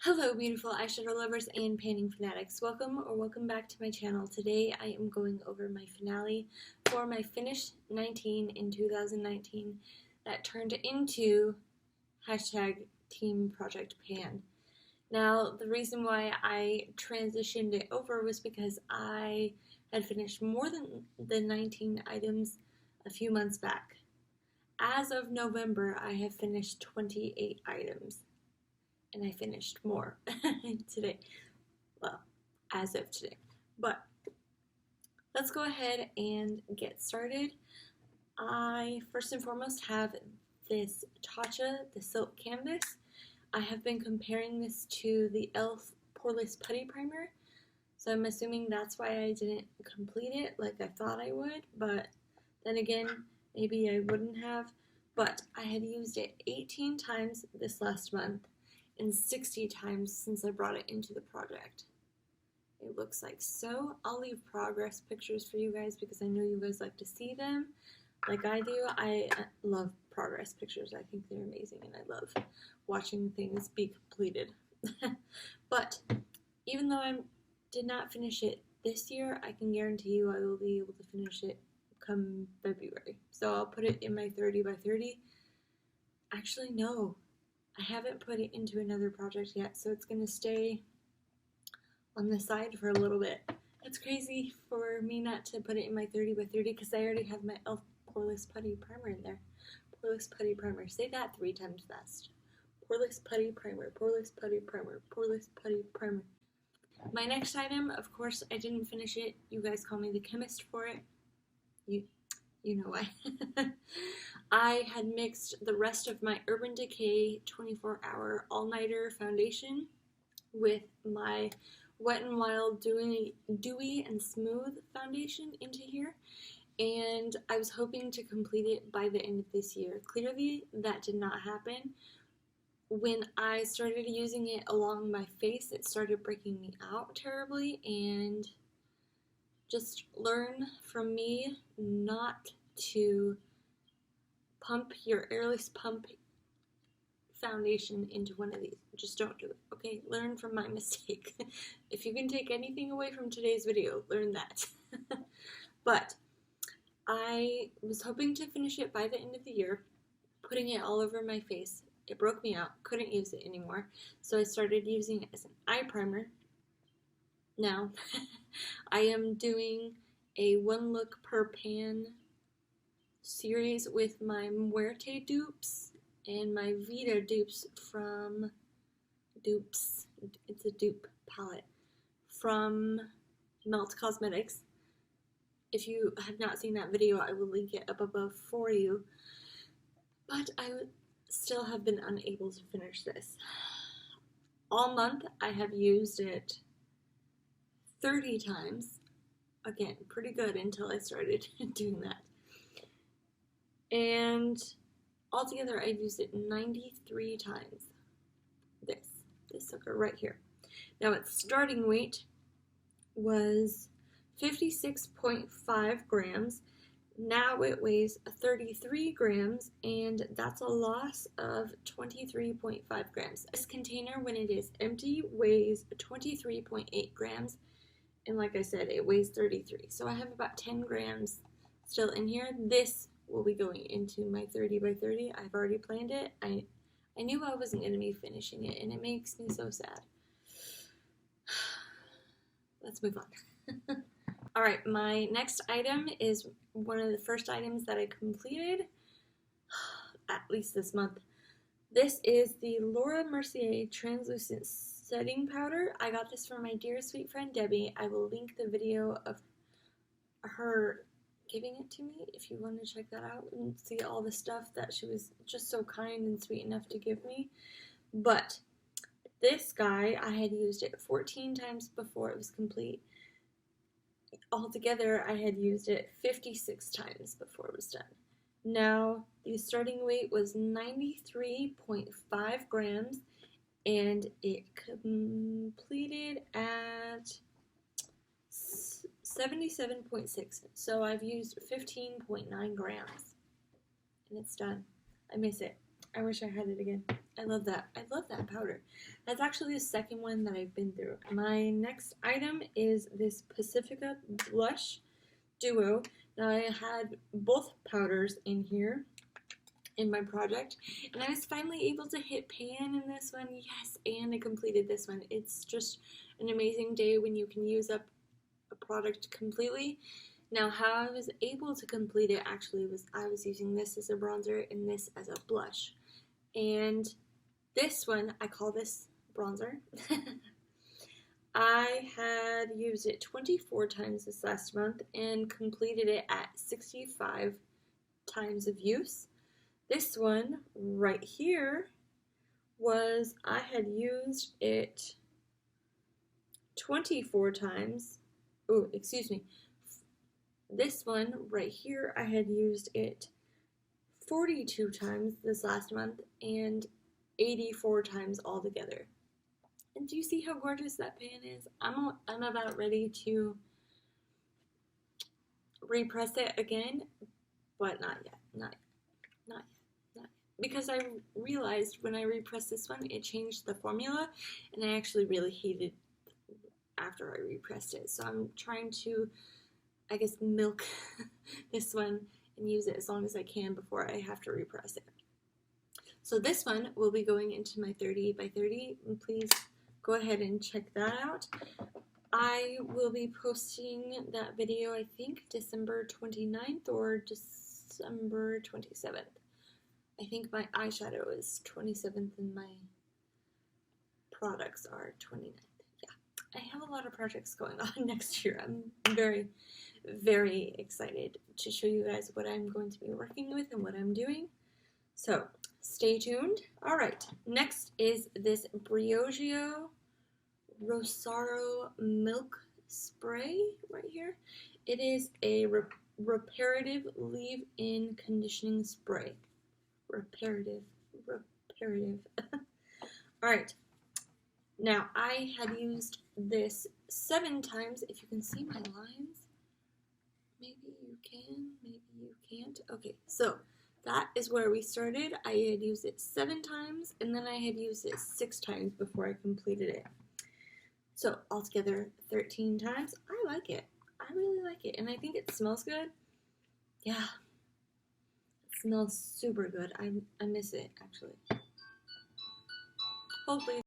Hello beautiful eyeshadow lovers and painting fanatics. Welcome back to my channel. Today I am going over my finale for my finished 19 in 2019 that turned into #Team Project Pan. Now the reason why I transitioned it over was because I had finished more than the 19 items a few months back. As of November I have finished 28 items. And I finished more today. Well, as of today. But let's go ahead and get started. I first and foremost have this Tatcha, the Silk Canvas. I have been comparing this to the e.l.f. Poreless Putty Primer. So I'm assuming that's why I didn't complete it like I thought I would. But then again, maybe I wouldn't have. But I had used it 18 times this last month. And 60 times since I brought it into the project. It looks like so. I'll leave progress pictures for you guys because I know you guys like to see them like I do. I love progress pictures. I think they're amazing and I love watching things be completed. But even though I did not finish it this year, I can guarantee you I will be able to finish it come February. So I'll put it in my 30 by 30. Actually, no. I haven't put it into another project yet, so it's going to stay on the side for a little bit. It's crazy for me not to put it in my 30 by 30 because I already have my e.l.f. Poreless Putty Primer in there. Poreless Putty Primer. Say that 3 times fast. Poreless Putty Primer. Poreless Putty Primer. Poreless Putty Primer. My next item, of course, I didn't finish it. You guys call me the chemist for it. You know why. I had mixed the rest of my Urban Decay 24-hour all-nighter foundation with my Wet n Wild Dewy and Smooth foundation into here, and I was hoping to complete it by the end of this year. Clearly, that did not happen. When I started using it along my face, it started breaking me out terribly, and just learn from me not to pump your airless pump foundation into one of these. Just don't do it, okay? Learn from my mistake. If you can take anything away from today's video, learn that. But I was hoping to finish it by the end of the year, putting it all over my face. It broke me out, couldn't use it anymore, so I started using it as an eye primer. Now, I am doing a one look per pan series with my Muerte dupes and my Vita dupes from Dupes. It's a dupe palette from Melt Cosmetics. If you have not seen that video, I will link it up above for you. But I still have been unable to finish this. All month, I have used it 30 times. Again, pretty good until I started doing that. And altogether I've used it 93 times. This sucker right here. Now its starting weight was 56.5 grams. Now it weighs 33 grams, and that's a loss of 23.5 grams. This container, when it is empty, weighs 23.8 grams. And like I said, it weighs 33. So I have about 10 grams still in here. This will be going into my 30 by 30. I've already planned it. I knew I wasn't going to be finishing it, and it makes me so sad. Let's move on. Alright, my next item is one of the first items that I completed, at least this month. This is the Mercier Translucent Setting Powder. I got this from my dear sweet friend Debbie. I will link the video of her giving it to me if you want to check that out and see all the stuff that she was just so kind and sweet enough to give me. But this guy, I had used it 14 times before it was complete. Altogether, I had used it 56 times before it was done. Now, the starting weight was 93.5 grams, and it completed at 77.6. So I've used 15.9 grams, and it's done. I miss it. I wish I had it again. I love that. I love that powder. That's actually the second one that I've been through. My next item is this Pacifica Blush Duo. Now I had both powders in here in my project, and I was finally able to hit pan in this one. Yes, and I completed this one. It's just an amazing day when you can use up a product completely. Now, how I was able to complete it actually was I was using this as a bronzer and this as a blush. And this one, I call this bronzer. I had used it 24 times this last month and completed it at 65 times of use. This one right here was, I had used it 24 times. Oh, excuse me. This one right here, I had used it 42 times this last month and 84 times altogether. And do you see how gorgeous that pan is? I'm about ready to repress it again, but not yet, not yet. Because I realized when I repressed this one, it changed the formula, and I actually really hated after I repressed it. So I'm trying to, I guess, milk this one and use it as long as I can before I have to repress it. So this one will be going into my 30 by 30, and please go ahead and check that out. I will be posting that video, I think, December 29th or December 27th. I think my eyeshadow is 27th and my products are 29th. Yeah, I have a lot of projects going on next year. I'm very, very excited to show you guys what I'm going to be working with and what I'm doing. So stay tuned. All right, next is this Briogeo Rosaro Milk Spray right here. It is a reparative leave-in conditioning spray. Reparative. Alright, now I had used this 7 times. If you can see my lines, maybe you can, maybe you can't. Okay, so that is where we started. I had used it 7 times, and then I had used it 6 times before I completed it. So altogether 13 times. I like it. I really like it, and I think it smells good. Yeah. Smells super good. I miss it, actually. Hopefully.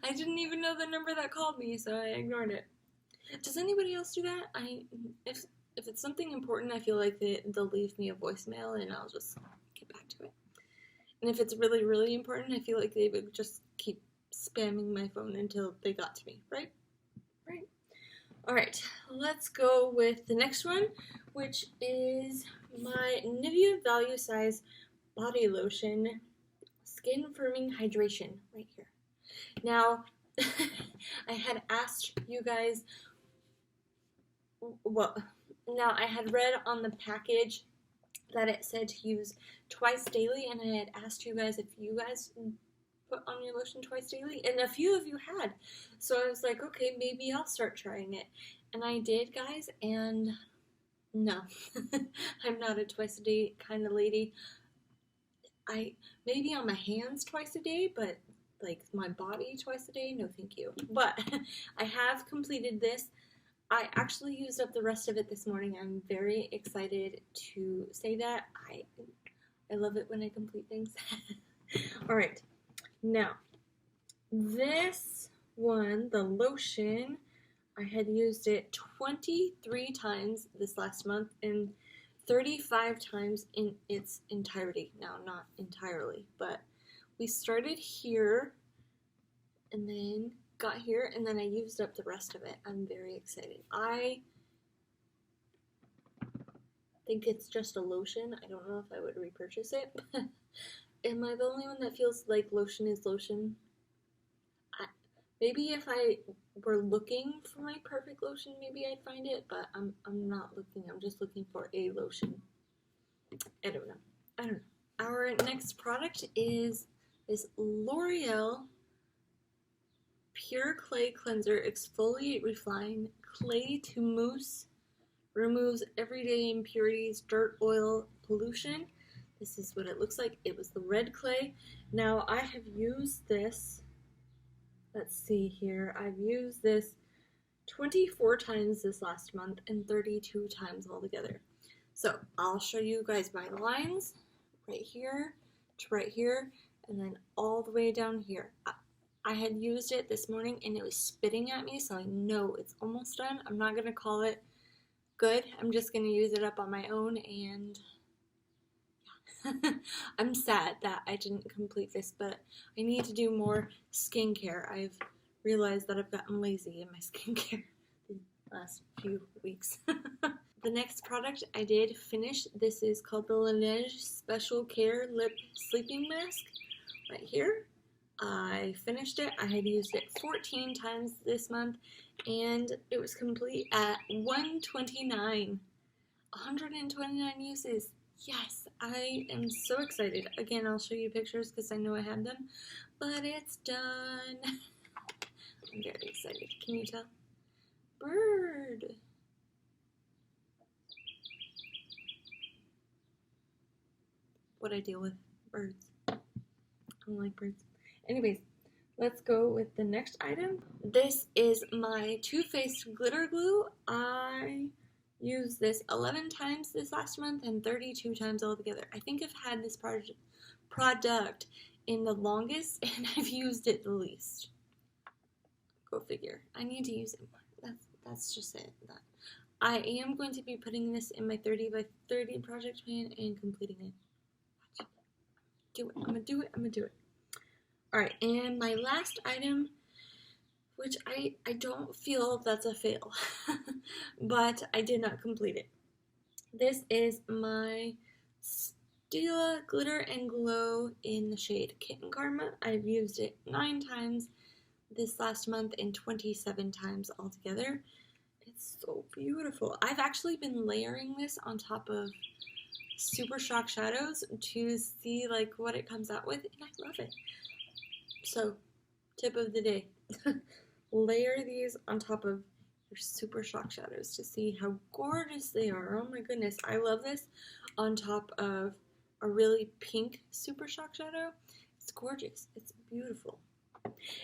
I didn't even know the number that called me, so I ignored it. Does anybody else do that? If it's something important, I feel like they'll leave me a voicemail and I'll just get back to it. And if it's really, really important, I feel like they would just keep spamming my phone until they got to me, right? Right. Alright, let's go with the next one, which is my Nivea Value Size Body Lotion Skin Firming Hydration right here. Now, I had asked you guys, well, now I had read on the package that it said to use twice daily, and I had asked you guys if you guys put on your lotion twice daily, and a few of you had. So I was like, okay, maybe I'll start trying it. And I did, guys, and no, I'm not a twice a day kind of lady. Maybe on my hands twice a day, but like my body twice a day, no thank you. But I have completed this. I actually used up the rest of it this morning. I'm very excited to say that. I love it when I complete things. Alright, now this one, the lotion, I had used it 23 times this last month and 35 times in its entirety. Now, not entirely, but we started here and then got here and then I used up the rest of it. I'm very excited. I think it's just a lotion. I don't know if I would repurchase it. Am I the only one that feels like lotion is lotion? Maybe if I were looking for my perfect lotion, maybe I'd find it, but I'm not looking. I'm just looking for a lotion. I don't know. Our next product is this L'Oreal Pure Clay Cleanser Exfoliate Refine Clay to Mousse. Removes everyday impurities, dirt, oil, pollution. This is what it looks like. It was the red clay. Now I have used this, let's see here, I've used this 24 times this last month and 32 times altogether. So I'll show you guys my lines right here to right here and then all the way down here. I had used it this morning and it was spitting at me, so I know it's almost done. I'm not going to call it good. I'm just going to use it up on my own, and yeah. I'm sad that I didn't complete this, but I need to do more skincare. I've realized that I've gotten lazy in my skincare the last few weeks. The next product I did finish. This is called the Laneige Special Care Lip Sleeping Mask right here. I finished it. I had used it 14 times this month and it was complete at 129 uses. Yes, I am so excited. Again, I'll show you pictures because I know I have them, but it's done. I'm very excited. Can you tell? Bird. What I deal with. Birds. I don't like birds. Anyways, let's go with the next item. This is my Too Faced glitter glue. I used this 11 times this last month and 32 times altogether. I think I've had this product in the longest and I've used it the least. Go figure. I need to use it more. That's just it. I am going to be putting this in my 30 by 30 project plan and completing it. Do it. I'm gonna do it. I'm gonna do it. Alright, and my last item, which I don't feel that's a fail, but I did not complete it. This is my Stila Glitter and Glow in the shade Kitten Karma. I've used it 9 times this last month and 27 times altogether. It's so beautiful. I've actually been layering this on top of Super Shock Shadows to see like what it comes out with, and I love it. So, tip of the day, layer these on top of your Super Shock Shadows to see how gorgeous they are. Oh my goodness, I love this on top of a really pink Super Shock Shadow. It's gorgeous, it's beautiful.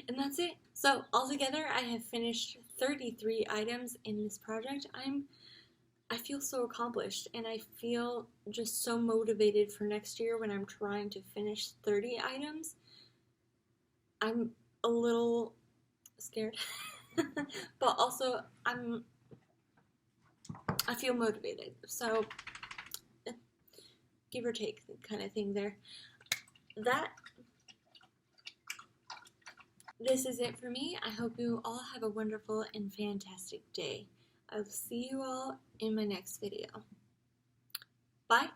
And that's it. So, altogether, I have finished 33 items in this project. I feel so accomplished, and I feel just so motivated for next year when I'm trying to finish 30 items. I'm a little scared, but also I feel motivated, so give or take kind of thing there. This is it for me. I hope you all have a wonderful and fantastic day. I'll see you all in my next video. Bye!